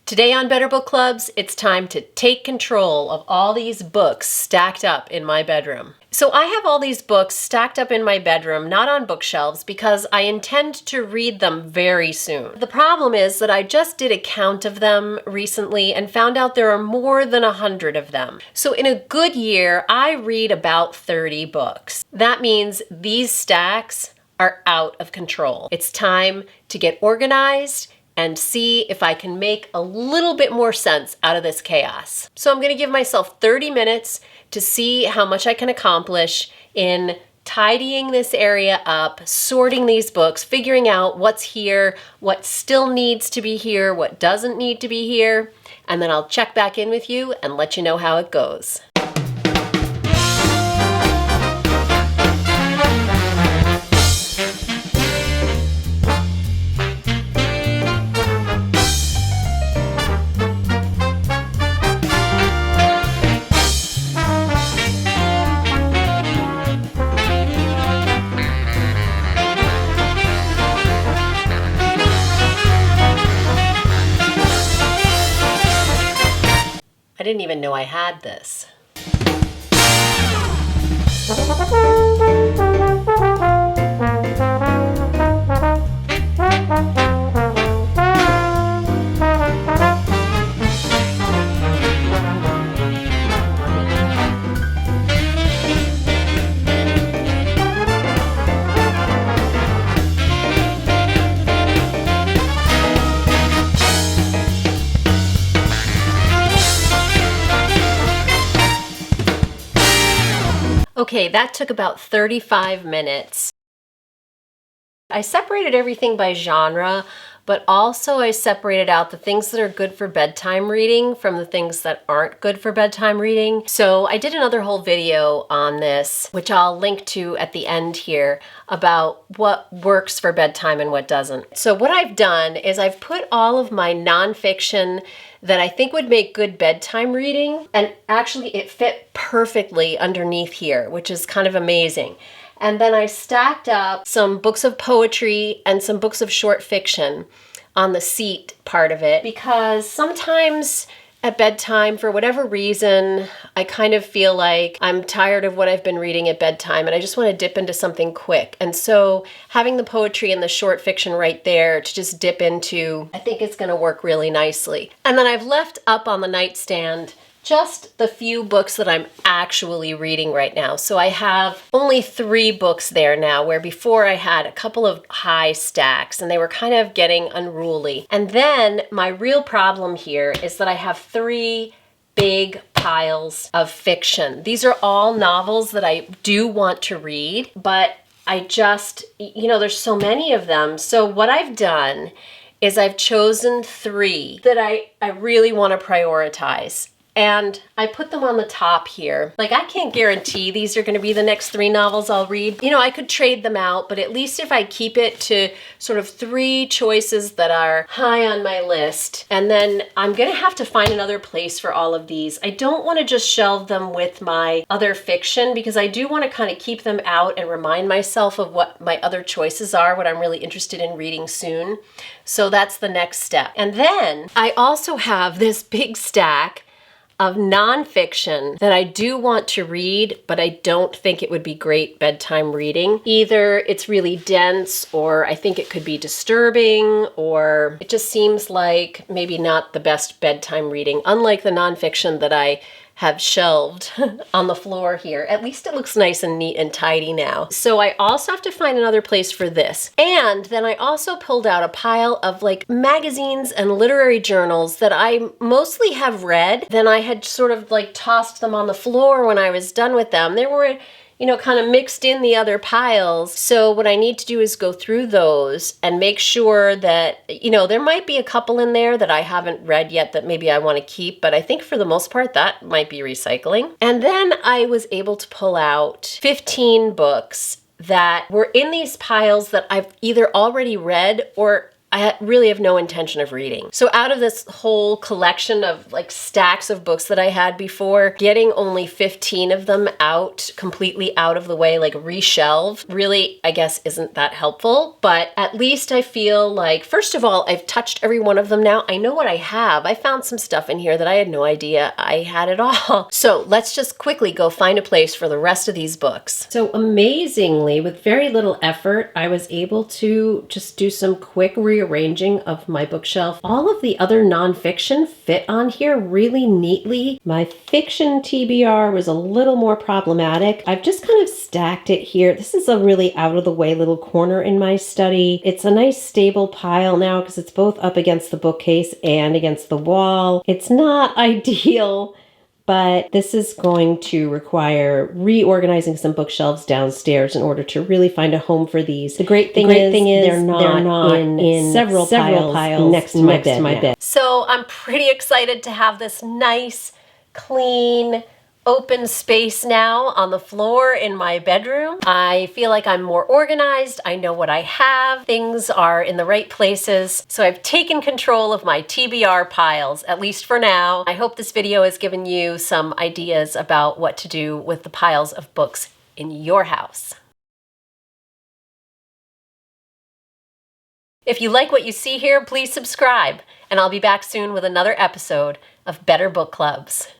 Today on Better Book Clubs, it's time to take control of all these books stacked up in my bedroom. So I have all these books stacked up in my bedroom, not on bookshelves, because I intend to read them very soon. The problem is that I just did a count of them recently and found out there are more than 100 of them. So in a good year, I read about 30 books. That means these stacks are out of control. It's time to get organized and see if I can make a little bit more sense out of this chaos. So I'm going to give myself 30 minutes to see how much I can accomplish in tidying this area up, sorting these books, figuring out what's here, what still needs to be here, what doesn't need to be here, and then I'll check back in with you and let you know how it goes. I didn't even know I had this. Okay, that took about 35 minutes. I separated everything by genre, but also I separated out the things that are good for bedtime reading from the things that aren't good for bedtime reading. So I did another whole video on this, which I'll link to at the end here, about what works for bedtime and what doesn't. So what I've done is I've put all of my nonfiction that I think would make good bedtime reading, and actually it fit perfectly underneath here, which is kind of amazing. And then I stacked up some books of poetry and some books of short fiction on the seat part of it, because sometimes at bedtime, for whatever reason, I kind of feel like I'm tired of what I've been reading at bedtime and I just want to dip into something quick. And so having the poetry and the short fiction right there to just dip into, I think it's going to work really nicely. And then I've left up on the nightstand just the few books that I'm actually reading right now. So I have only 3 books there now, where before I had a couple of high stacks and they were kind of getting unruly. And then my real problem here is that I have 3 big piles of fiction. These are all novels that I do want to read, but I just, there's so many of them. So what I've done is I've chosen 3 that I really want to prioritize. And I put them on the top here. Like, I can't guarantee these are going to be the next 3 novels I'll read. I could trade them out, but at least if I keep it to sort of 3 choices that are high on my list, and then I'm going to have to find another place for all of these. I don't want to just shelve them with my other fiction, because I do want to kind of keep them out and remind myself of what my other choices are, what I'm really interested in reading soon. So that's the next step. And then I also have this big stack of nonfiction that I do want to read, but I don't think it would be great bedtime reading. Either it's really dense, or I think it could be disturbing, or it just seems like maybe not the best bedtime reading, unlike the nonfiction that I have shelved on the floor here. At least it looks nice and neat and tidy now. So I also have to find another place for this. And then I also pulled out a pile of like magazines and literary journals that I mostly have read. Then I had sort of like tossed them on the floor when I was done with them. They were kind of mixed in the other piles. So what I need to do is go through those and make sure that, there might be a couple in there that I haven't read yet that maybe I want to keep, but I think for the most part that might be recycling. And then I was able to pull out 15 books that were in these piles that I've either already read or I really have no intention of reading. So out of this whole collection of like stacks of books that I had before, getting only 15 of them out, completely out of the way, like reshelved, really, I guess, isn't that helpful. But at least I feel like, first of all, I've touched every one of them now. I know what I have. I found some stuff in here that I had no idea I had at all. So let's just quickly go find a place for the rest of these books. So amazingly, with very little effort, I was able to just do some quick rearranging of my bookshelf. All of the other nonfiction fit on here really neatly. My fiction TBR was a little more problematic. I've just kind of stacked it here. This is a really out of the way little corner in my study. It's a nice stable pile now because it's both up against the bookcase and against the wall. It's not ideal, but this is going to require reorganizing some bookshelves downstairs in order to really find a home for these. The great thing is they're not in several piles next to my bed. So I'm pretty excited to have this nice, clean, open space now on the floor in my bedroom. I feel like I'm more organized. I know what I have. Things are in the right places. So I've taken control of my TBR piles, at least for now. I hope this video has given you some ideas about what to do with the piles of books in your house. If you like what you see here, please subscribe, and I'll be back soon with another episode of Better Book Clubs.